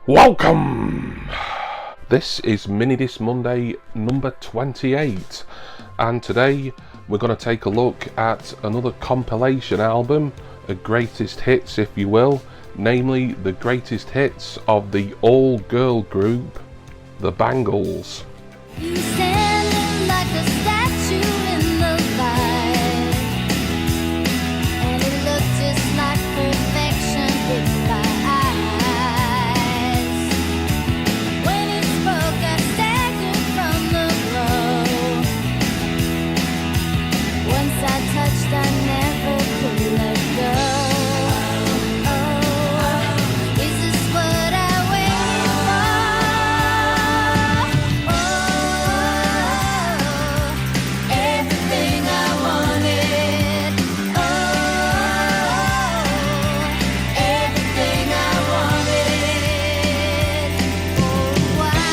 Welcome! This is Minidisc Monday number 28, and today we're going to take a look at another compilation album, a greatest hits if you will, namely the greatest hits of the all-girl group, the Bangles. You standing like a statue in the light, and it looked just like perfection with my eyes. When it spoke, I staggered from the glow. Once I touched, I never could let go. Is this what I waited for? Everything I wanted. Everything I wanted. For a while.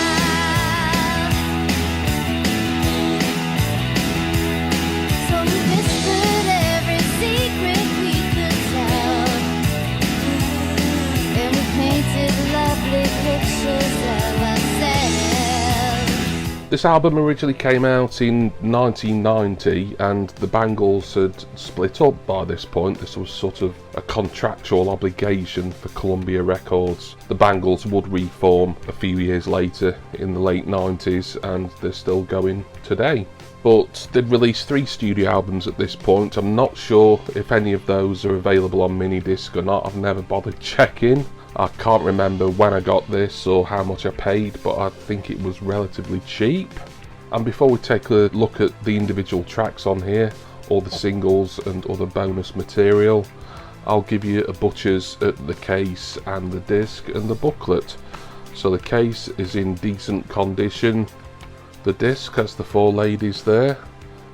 So we whispered every secret we could tell, and we painted lovely pictures of ourselves. This album originally came out in 1990 and the Bangles had split up by this point. This was sort of a contractual obligation for Columbia Records. The Bangles would reform a few years later in the late 90s and they're still going today. But they'd released 3 studio albums at this point. I'm not sure if any of those are available on Minidisc or not. I've never bothered checking. I can't remember when I got this or how much I paid, but I think it was relatively cheap. And before we take a look at the individual tracks on here, all the singles and other bonus material, I'll give you a butcher's at the case and the disc and the booklet. So the case is in decent condition. The disc has the 4 ladies there.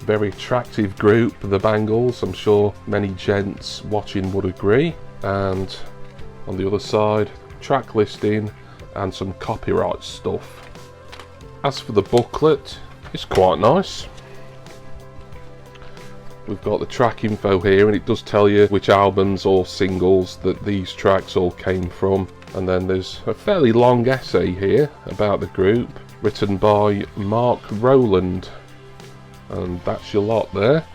Very attractive group, the Bangles. I'm sure many gents watching would agree. And on the other side, track listing and some copyright stuff. As for the booklet, it's quite nice. We've got the track info here and it does tell you which albums or singles that these tracks all came from. And then there's a fairly long essay here about the group, written by Mark Rowland. And that's your lot there.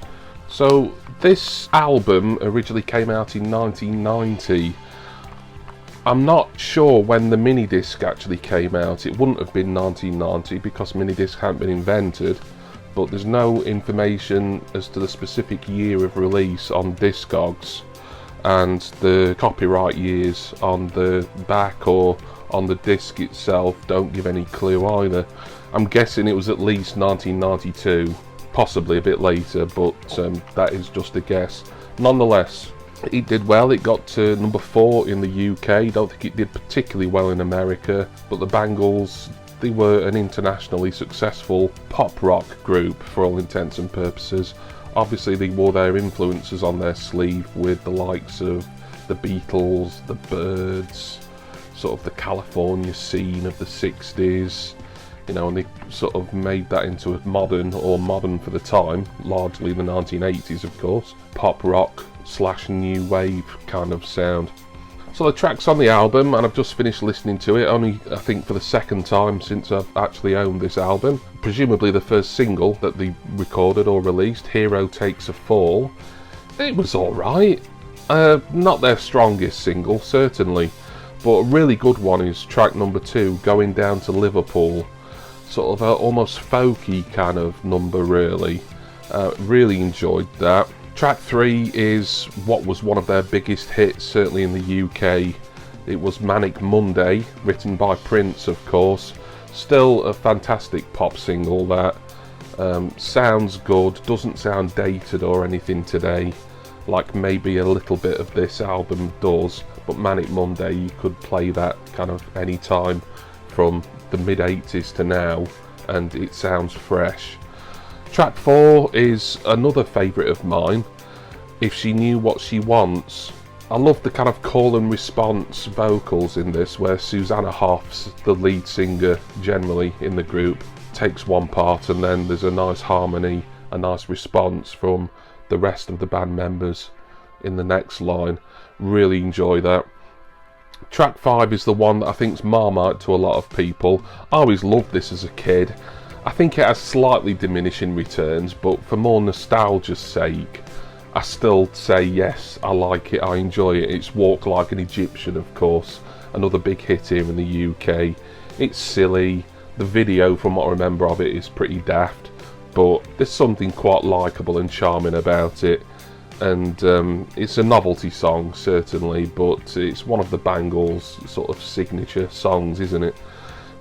So this album originally came out in 1990. I'm not sure when the Minidisc actually came out. It wouldn't have been 1990 because Minidisc hadn't been invented, but there's no information as to the specific year of release on Discogs, and the copyright years on the back or on the disc itself don't give any clue either. I'm guessing it was at least 1992, possibly a bit later, but that is just a guess. Nonetheless, it did well. It got to number 4 in the UK. Don't think it did particularly well in America, but the Bangles, they were an internationally successful pop rock group for all intents and purposes. Obviously they wore their influences on their sleeve with the likes of the Beatles, the Byrds, sort of the California scene of the 60s, you know, and they sort of made that into a modern for the time, largely the 1980s of course, pop rock / new wave kind of sound. So the tracks on the album, and I've just finished listening to it, only I think for the second time since I've actually owned this album. Presumably the first single that they recorded or released, Hero Takes a Fall. It was alright. Not their strongest single, certainly, but a really good one is track number 2, Going Down to Liverpool. Sort of a almost folky kind of number really. Really enjoyed that. Track 3 is what was one of their biggest hits, certainly in the UK. It was Manic Monday, written by Prince of course. Still a fantastic pop single that. Sounds good, doesn't sound dated or anything today, like maybe a little bit of this album does, but Manic Monday, you could play that kind of any time from the mid-80s to now and it sounds fresh. Track 4 is another favourite of mine, If She Knew What She Wants. I love the kind of call and response vocals in this, where Susanna Hoffs, the lead singer generally in the group, takes one part and then there's a nice harmony, a nice response from the rest of the band members in the next line. Really enjoy that. Track 5 is the one that I think is Marmite to a lot of people. I always loved this as a kid. I think it has slightly diminishing returns, but for more nostalgia's sake, I still say yes, I like it, I enjoy it. It's Walk Like an Egyptian, of course, another big hit here in the UK. It's silly, the video from what I remember of it is pretty daft, but there's something quite likeable and charming about it. And it's a novelty song, certainly, but it's one of the Bangles' sort of signature songs, isn't it?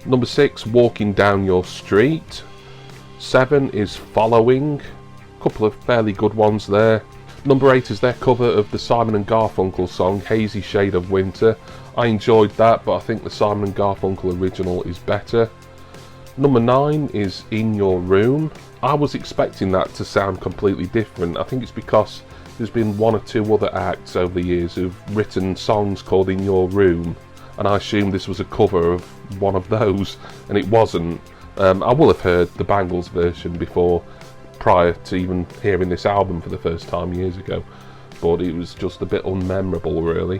Number 6, Walking Down Your Street. 7 is Following. A couple of fairly good ones there. Number 8 is their cover of the Simon and Garfunkel song, Hazy Shade of Winter. I enjoyed that, but I think the Simon and Garfunkel original is better. Number 9 is In Your Room. I was expecting that to sound completely different. I think it's because there's been one or two other acts over the years who've written songs called In Your Room, and I assumed this was a cover of one of those, and it wasn't. I will have heard the Bangles version before, prior to even hearing this album for the first time years ago, but it was just a bit unmemorable, really.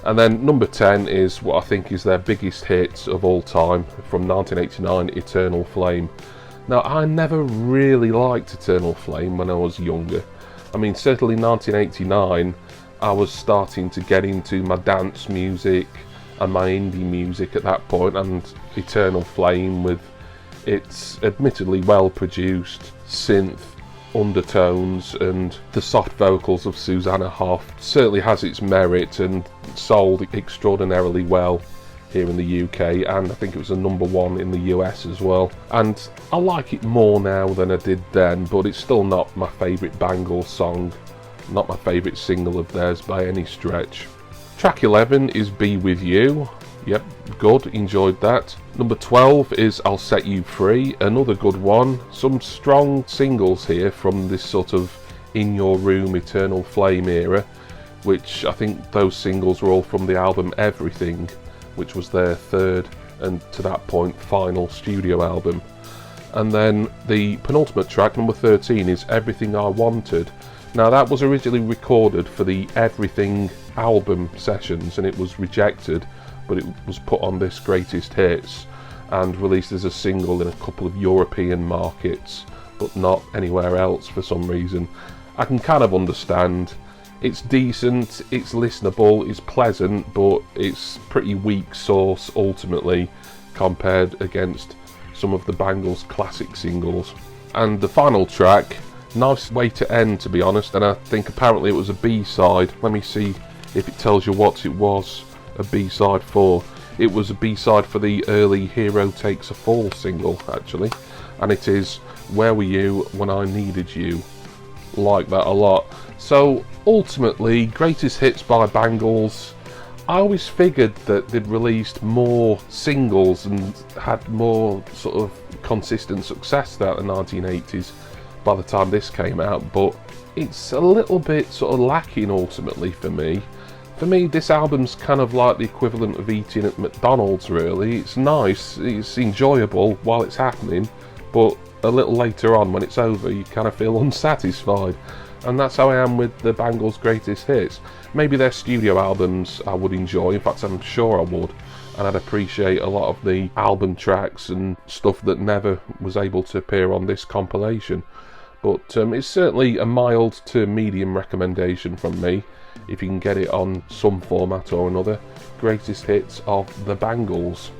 And then number 10 is what I think is their biggest hit of all time, from 1989, Eternal Flame. Now, I never really liked Eternal Flame when I was younger. I mean, certainly 1989, I was starting to get into my dance music and my indie music at that point, and Eternal Flame, with its admittedly well-produced synth undertones and the soft vocals of Susanna Hoff, certainly has its merit and sold extraordinarily well here in the UK, and I think it was a number 1 in the US as well. And I like it more now than I did then, but it's still not my favourite Bangles song, not my favourite single of theirs by any stretch. Track 11 is Be With You. Yep, good, enjoyed that. Number 12 is I'll Set You Free, another good one. Some strong singles here from this sort of In Your Room, Eternal Flame era, which I think those singles were all from the album Everything, which was their third and to that point final studio album. And then the penultimate track, number 13, is Everything I Wanted. Now, that was originally recorded for the Everything album sessions and it was rejected, but it was put on this Greatest Hits and released as a single in a couple of European markets, but not anywhere else for some reason. I can kind of understand. It's decent, it's listenable, it's pleasant, but it's pretty weak sauce ultimately compared against some of the Bangles classic singles. And the final track, nice way to end, to be honest, and I think apparently it was a B-side. Let me see if it tells you what it was a B-side for. It was a B-side for the early Hero Takes a Fall single, actually, and it is Where Were You When I Needed You. Like that a lot. So ultimately, Greatest Hits by Bangles. I always figured that they'd released more singles and had more sort of consistent success throughout the 1980s by the time this came out, but it's a little bit sort of lacking ultimately for me. For me, this album's kind of like the equivalent of eating at McDonald's, really. It's nice, it's enjoyable while it's happening, but a little later on when it's over you kind of feel unsatisfied, and that's how I am with the Bangles' Greatest Hits. Maybe their studio albums I would enjoy, in fact I'm sure I would, and I'd appreciate a lot of the album tracks and stuff that never was able to appear on this compilation, but it's certainly a mild to medium recommendation from me if you can get it on some format or another. Greatest Hits of the Bangles.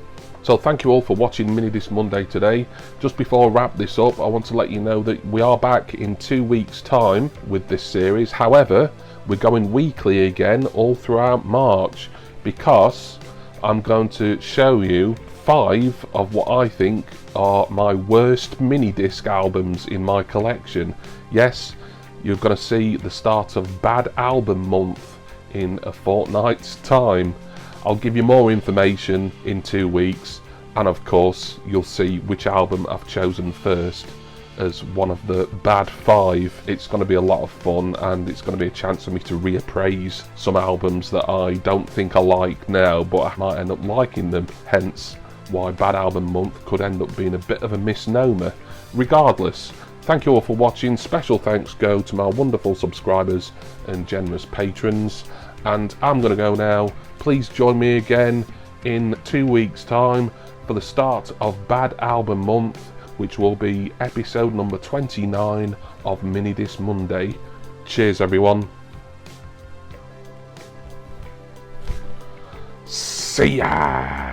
So thank you all for watching Minidisc Monday today. Just before I wrap this up, I want to let you know that we are back in 2 weeks' time with this series. However, we're going weekly again all throughout March, because I'm going to show you 5 of what I think are my worst Minidisc albums in my collection. Yes, you're going to see the start of Bad Album Month in a fortnight's time. I'll give you more information in 2 weeks, and of course you'll see which album I've chosen first as one of the bad 5. It's going to be a lot of fun, and it's going to be a chance for me to reappraise some albums that I don't think I like now, but I might end up liking them, hence why Bad Album Month could end up being a bit of a misnomer. Regardless, thank you all for watching. Special thanks go to my wonderful subscribers and generous patrons. And I'm going to go now. Please join me again in 2 weeks' time for the start of Bad Album Month, which will be episode number 29 of Minidisc Monday. Cheers, everyone. See ya!